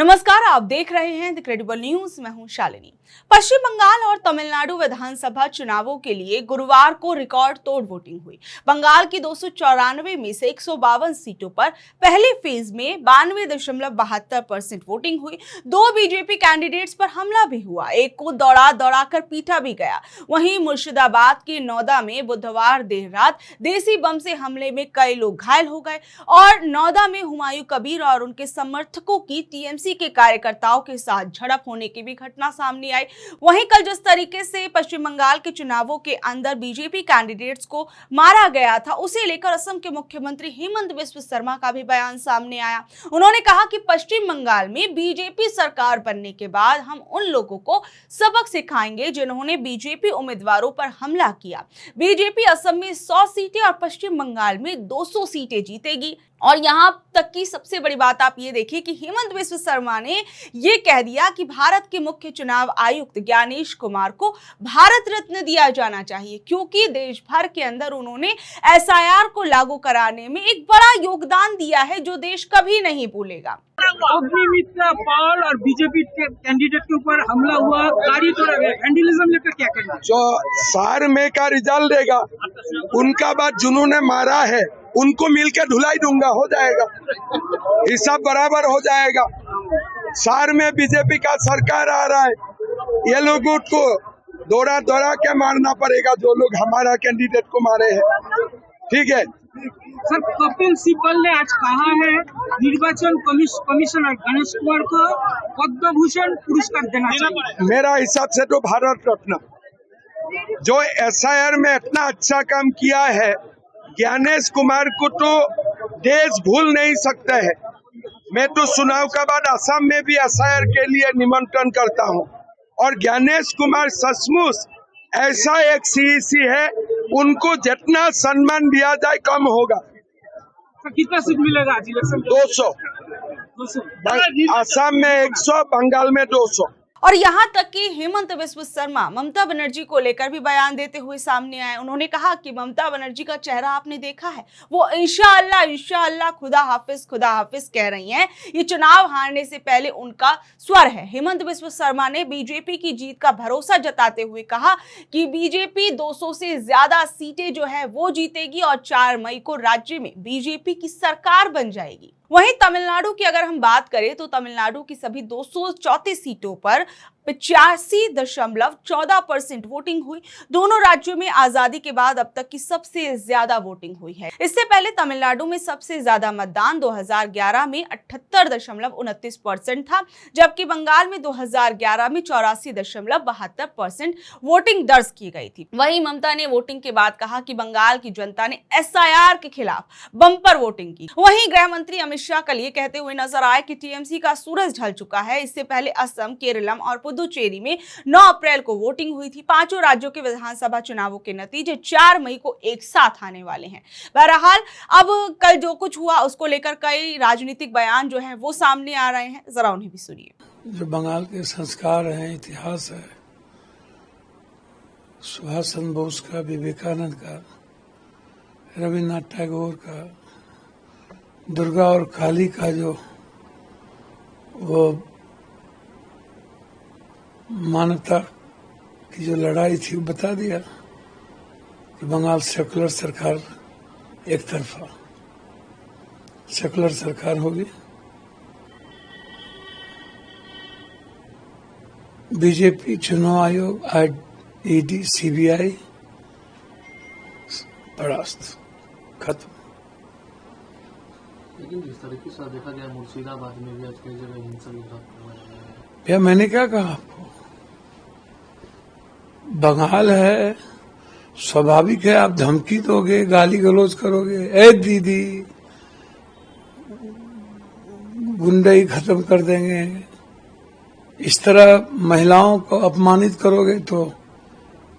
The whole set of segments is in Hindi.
नमस्कार, आप देख रहे हैं द क्रेडिबल न्यूज। मैं हूं शालिनी। पश्चिम बंगाल और तमिलनाडु विधानसभा चुनावों के लिए गुरुवार को रिकॉर्ड तोड़ वोटिंग हुई। बंगाल की 294 में से 152 सीटों पर पहले फेज में 92.72% वोटिंग हुई। 2 बीजेपी कैंडिडेट्स पर हमला भी हुआ, एक को दौड़ा कर पीटा भी गया। वहीं मुर्शिदाबाद के नौदा में बुधवार देर रात देसी बम से हमले में कई लोग घायल हो गए और नौदा में हुमायूं कबीर और उनके समर्थकों की टीएमसी के कार्यकर्ताओं के साथ झड़प होने की भी घटना सामने आई। वहीं कल जिस तरीके से पश्चिम बंगाल के चुनावों के अंदर बीजेपी कैंडिडेट्स को मारा गया था, उसे लेकर असम के मुख्यमंत्री हेमंत बिस्व शर्मा का भी बयान सामने आया। उन्होंने कहा कि पश्चिम बंगाल में बीजेपी सरकार बनने के बाद हम उन लोगों को सबक सिखाएंगे जिन्होंने बीजेपी उम्मीदवारों पर हमला किया। बीजेपी असम में 100 सीटें और पश्चिम बंगाल में 200 सीटें जीतेगी। और यहां तक की सबसे बड़ी बात आप ये देखिए कि हेमंत बिस्व शर्मा ने ये कह दिया कि भारत के मुख्य चुनाव आयुक्त ज्ञानेश कुमार को भारत रत्न दिया जाना चाहिए, क्योंकि देश भर के अंदर उन्होंने एसआईआर को लागू कराने में एक बड़ा योगदान दिया है जो देश कभी नहीं भूलेगा। अग्निमित्र पाल और बीजेपी के कैंडिडेट के ऊपर हमला हुआ, गाड़ी तोड़ा गया, वैंडलिज्म लेकर क्या करेंगे? जो सार में का रिजल्ट देगा, उनका बाद जिन्होंने मारा है उनको मिलकर धुलाई दूंगा, हो जाएगा, हिसाब बराबर हो जाएगा। सार में बीजेपी का सरकार आ रहा है, ये लोगों को दौड़ा के मारना पड़ेगा जो लोग हमारा कैंडिडेट को मारे हैं, ठीक है। सर, कपिल सिब्बल ने आज कहा है निर्वाचन कमिश्नर गणेश कुमार को पद्म भूषण पुरस्कार देना चाहिए। मेरा हिसाब से तो भारत रत्न, जो एसआईआर में इतना अच्छा काम किया है, ज्ञानेश कुमार को तो देश भूल नहीं सकता है। मैं तो चुनाव के बाद असम में भी एसआईआर के लिए निमंत्रण करता हूं। और ज्ञानेश कुमार सचमुच ऐसा एक सीईसी है, उनको जितना सम्मान दिया जाए कम होगा। कितना सीट मिलेगा आज इलेक्शन? 200। असम में 100, बंगाल में 200। और यहाँ तक कि हेमंत बिस्व शर्मा ममता बनर्जी को लेकर भी बयान देते हुए सामने आए। उन्होंने कहा कि ममता बनर्जी का चेहरा आपने देखा है, वो इंशाअल्लाह खुदा हाफिज कह रही हैं। ये चुनाव हारने से पहले उनका स्वर है। हेमंत बिस्व शर्मा ने बीजेपी की जीत का भरोसा जताते हुए कहा कि बीजेपी 200 से ज्यादा सीटें जो है वो जीतेगी और 4 मई को राज्य में बीजेपी की सरकार बन जाएगी। वहीं तमिलनाडु की अगर हम बात करें तो तमिलनाडु की सभी 234 सीटों पर 85.14% वोटिंग हुई। दोनों राज्यों में आजादी के बाद अब तक की सबसे ज्यादा वोटिंग हुई है। इससे पहले तमिलनाडु में सबसे ज्यादा मतदान 2011 में 78.29% था, जबकि बंगाल में 2011 में 84.72% वोटिंग दर्ज की गई थी। वहीं ममता ने वोटिंग के बाद कहा कि बंगाल की जनता ने एसआईआर के खिलाफ बम्पर वोटिंग की। वहीं गृह मंत्री अमित शाह कल ये कहते हुए नजर आए कि टीएमसी का सूरज ढल चुका है। इससे पहले असम, केरलम और पुदुचेरी में 9 अप्रैल को वोटिंग हुई थी। 5 राज्यों के विधानसभा चुनावों के नतीजे 4 मई को एक साथ आने वाले हैं। बहरहाल अब कल जो कुछ हुआ उसको लेकर कई राजनीतिक बयान जो हैं वो सामने आ रहे हैं, जरा उन्हें भी सुनिए। जो बंगाल के संस्कार हैं, इतिहास है, सुभाष चंद्र बोस का, विवेकानंद का, रविन्द्रनाथ टैगोर का, दुर्गा और काली का जो वो मानवता की जो लड़ाई थी वो बता दिया कि बंगाल सेकुलर सरकार, एक तरफा सेकुलर सरकार होगी। बीजेपी, चुनाव आयोग, ईडी, सीबीआई परास्त, खत्म। लेकिन जिस तरीके से देखा गया मुर्शिदाबाद में भी आज कई जगह हिंसा भैया, मैंने क्या कहा आपको? बंगाल है, स्वाभाविक है आप धमकी दोगे, गाली गलौज करोगे, ए दीदी, गुंडई खत्म कर देंगे, इस तरह महिलाओं को अपमानित करोगे तो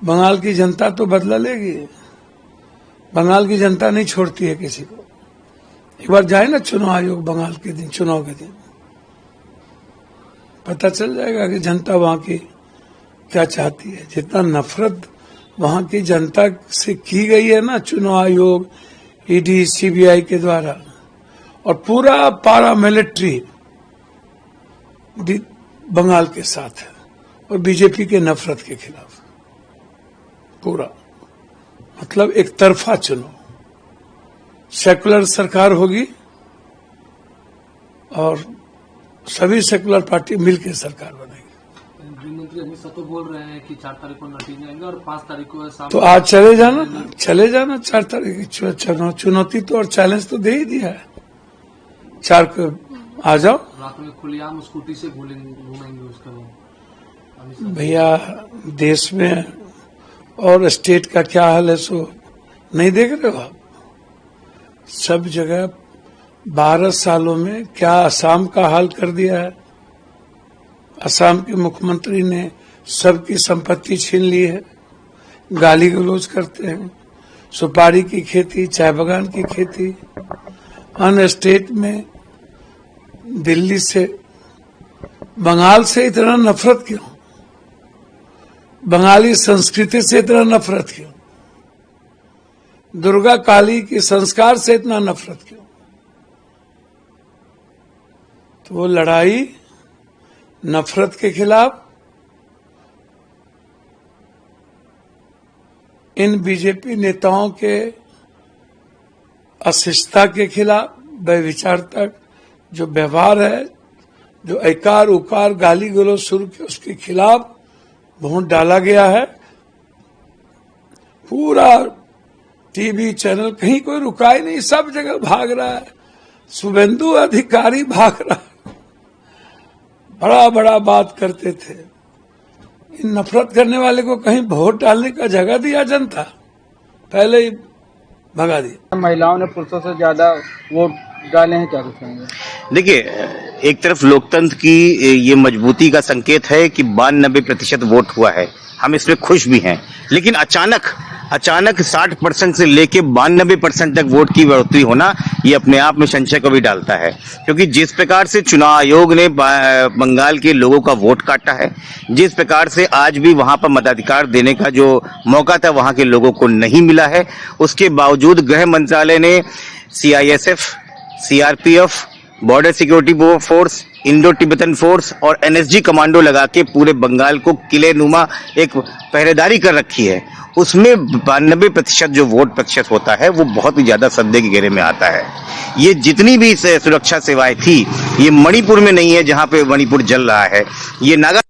बंगाल की जनता तो बदला लेगी। बंगाल की जनता नहीं छोड़ती है किसी को। एक बार जाए ना चुनाव आयोग बंगाल के दिन, चुनाव के दिन पता चल जाएगा कि जनता वहां की क्या चाहती है। जितना नफरत वहां की जनता से की गई है ना चुनाव आयोग, ईडी, सीबीआई के द्वारा, और पूरा पारा मिलिट्री बंगाल के साथ है और बीजेपी के नफरत के खिलाफ पूरा, मतलब एक तरफा चुनाव। सेकुलर सरकार होगी और सभी सेकुलर पार्टी मिलकर सरकार बनेगी। गृह मंत्री अमित शाह तो बोल रहे हैं कि 4 तारीख को नोटिस जाएंगे और 5 तारीख को तो आज चले जाना 4 तारीख की चुनौती तो और चैलेंज तो दे ही दिया है। 4 को आ जाओ। रात में खुलेआम स्कूटी से घूमेंगे उसका अमित शाह। भैया देश में और स्टेट का क्या हाल है सो नहीं देख रहे हो आप? सब जगह 12 सालों में क्या असम का हाल कर दिया है। असम के मुख्यमंत्री ने सबकी संपत्ति छीन ली है, गाली गलौज करते हैं, सुपारी की खेती, चाय बागान की खेती। अन्य स्टेट में दिल्ली से, बंगाल से इतना नफरत क्यों? बंगाली संस्कृति से इतना नफरत क्यों? दुर्गा काली के संस्कार से इतना नफरत क्यों? तो वो लड़ाई नफरत के खिलाफ, इन बीजेपी नेताओं के अशिष्टता के खिलाफ, व्यभिचारता जो व्यवहार है, जो ऐकार उकार गाली गलौज शुरू किया, उसके खिलाफ वोट डाला गया है। पूरा टीवी चैनल कहीं कोई रुका ही नहीं, सब जगह भाग रहा है। शुभेंदु अधिकारी भाग रहा है, बड़ा बड़ा बात करते थे। इन नफरत करने वाले को कहीं वोट डालने का जगह दिया जनता, पहले ही भगा दिया। महिलाओं ने पुरुषों से ज्यादा वोट डाले हैं, क्या कुछ कहेंगे? देखिए, एक तरफ लोकतंत्र की ये मजबूती का संकेत है कि 92% वोट हुआ है, हम इसमें खुश भी हैं। लेकिन अचानक 60% से लेके 92% तक वोट की बढ़ोतरी होना, ये अपने आप में संशय को भी डालता है। क्योंकि जिस प्रकार से चुनाव आयोग ने बंगाल के लोगों का वोट काटा है, जिस प्रकार से आज भी वहां पर मताधिकार देने का जो मौका था वहां के लोगों को नहीं मिला है, उसके बावजूद गृह मंत्रालय ने CISF, CRPF, border security force, Indo Tibetan force और NSG कमांडो लगा के पूरे बंगाल को किले नुमा एक पहरेदारी कर रखी है। उसमें 92% जो वोट प्रतिशत होता है वो बहुत ही ज्यादा संदेह के घेरे में आता है। ये जितनी भी सुरक्षा सेवाएं थी, ये मणिपुर में नहीं है जहां पे मणिपुर जल रहा है, ये नागा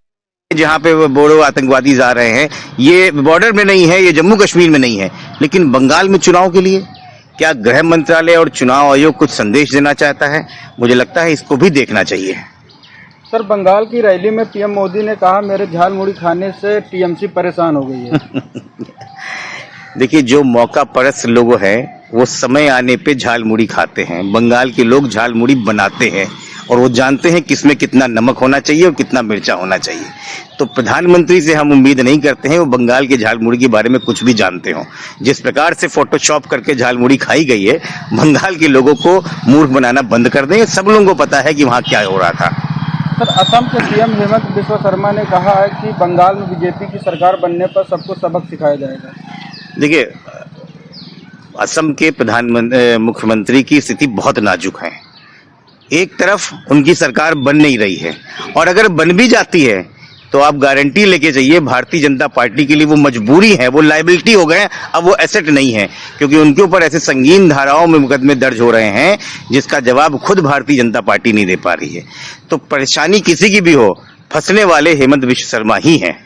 जहां पे बोडो आतंकवादी जा रहे हैं, ये बॉर्डर में नहीं है, ये जम्मू कश्मीर में नहीं है। लेकिन बंगाल में चुनाव के लिए क्या गृह मंत्रालय और चुनाव आयोग कुछ संदेश देना चाहता है? मुझे लगता है इसको भी देखना चाहिए। सर, बंगाल की रैली में पीएम मोदी ने कहा मेरे झाल मुड़ी खाने से टीएमसी परेशान हो गई है। देखिए, जो मौका परस्त लोग हैं वो समय आने पे झाल मुड़ी खाते हैं। बंगाल के लोग झाल मुड़ी बनाते हैं और वो जानते हैं किसमें कितना नमक होना चाहिए और कितना मिर्चा होना चाहिए। तो प्रधानमंत्री से हम उम्मीद नहीं करते हैं वो बंगाल के झाल मुड़ी के बारे में कुछ भी जानते हो। जिस प्रकार से फोटोशॉप करके झाल मुड़ी खाई गई है, बंगाल के लोगों को मूर्ख बनाना बंद कर दें। सब लोगों को पता है कि वहाँ क्या हो रहा था। सर, असम के सीएम हेमंत बिस्वा शर्मा ने कहा है कि बंगाल में बीजेपी की सरकार बनने पर सबको सबक सिखाया जाएगा। देखिए, असम के मुख्यमंत्री की स्थिति बहुत नाजुक है। एक तरफ उनकी सरकार बन नहीं रही है, और अगर बन भी जाती है तो आप गारंटी लेके जाइए भारतीय जनता पार्टी के लिए वो मजबूरी है, वो लायबिलिटी हो गए, अब वो एसेट नहीं है। क्योंकि उनके ऊपर ऐसे संगीन धाराओं में मुकदमे दर्ज हो रहे हैं जिसका जवाब खुद भारतीय जनता पार्टी नहीं दे पा रही है। तो परेशानी किसी की भी हो, फंसने वाले हेमंत बिस्वा शर्मा ही हैं।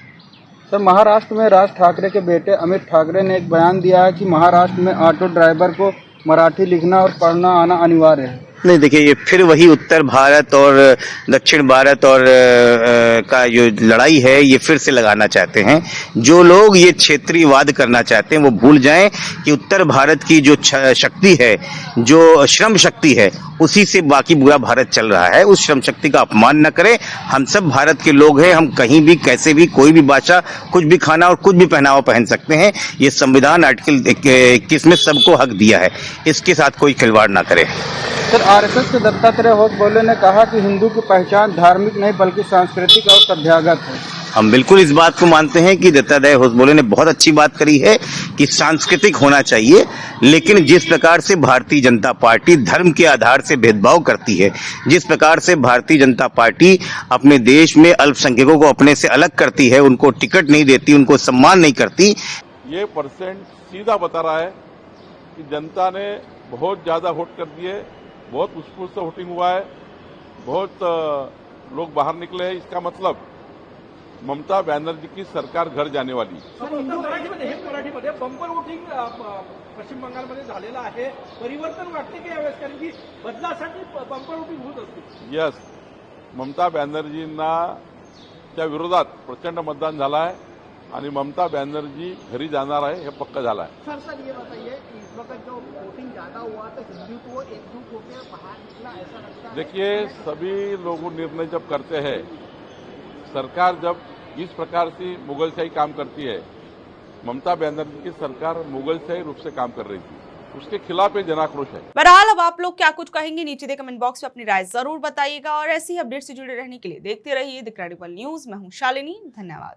सर, महाराष्ट्र में राज ठाकरे के बेटे अमित ठाकरे ने एक बयान दिया है कि महाराष्ट्र में ऑटो ड्राइवर को मराठी लिखना और पढ़ना आना अनिवार्य है। नहीं, देखिए, ये फिर वही उत्तर भारत और दक्षिण भारत और का जो लड़ाई है ये फिर से लगाना चाहते हैं। जो लोग ये क्षेत्रीयवाद करना चाहते हैं वो भूल जाएं कि उत्तर भारत की जो शक्ति है, जो श्रम शक्ति है, उसी से बाकी पूरा भारत चल रहा है। उस श्रम शक्ति का अपमान न करें। हम सब भारत के लोग हैं, हम कहीं भी कैसे भी कोई भी भाषा, कुछ भी खाना और कुछ भी पहनावा पहन सकते हैं। ये संविधान आर्टिकल 21 में सबको हक दिया है, इसके साथ कोई खिलवाड़ ना करे। सर, आरएसएस के दत्तात्रेय होसबोले ने कहा कि हिंदू की पहचान धार्मिक नहीं बल्कि सांस्कृतिक और सभ्यागत है। हम बिल्कुल इस बात को मानते हैं कि दत्तात्रेय होसबोले ने बहुत अच्छी बात करी है कि सांस्कृतिक होना चाहिए, लेकिन जिस प्रकार से भारतीय जनता पार्टी धर्म के आधार से भेदभाव करती है, जिस प्रकार से भारतीय जनता पार्टी अपने देश में अल्पसंख्यकों को अपने से अलग करती है, उनको टिकट नहीं देती, उनको सम्मान नहीं करती, ये परसेंट सीधा बता रहा है कि जनता ने बहुत ज्यादा वोट कर दिए, बहुत मुश्किल से वोटिंग हुआ है, बहुत लोग बाहर निकले हैं। इसका मतलब ममता बनर्जी की सरकार घर जाने वाली। मराठीमध्ये बंपर वोटिंग पश्चिम बंगालमध्ये झालेलं आहे, परिवर्तन वाटते की यावेळेस, कारण की बदलासाठी बंपर वोटिंग होत असते. यस, ममता बॅनर्जींना त्या विरोधात प्रचंड मतदान झालं आहे आणि ममता बॅनर्जी घरी जाणार आहे हे पक्का झालं आहे. सर ये बताइए कि इस वक्त जो वोटिंग ज्यादा हुआ तो हिंदुत्व एकजुट होकर बाहर निकला, ऐसा लगता है? देखिए, सभी लोग निर्णय जब करते हैं, सरकार जब इस प्रकार से मुगलशाही काम करती है, ममता बनर्जी की सरकार मुगलशाही रूप से काम कर रही थी, उसके खिलाफ ये जनाक्रोश है. बहरहाल अब आप लोग क्या कुछ कहेंगे नीचे दे कमेंट बॉक्स में अपनी राय जरूर बताइएगा और ऐसी अपडेट से जुड़े रहने के लिए देखते रहिए द क्रेडिबल न्यूज। मैं हूं शालिनी, धन्यवाद।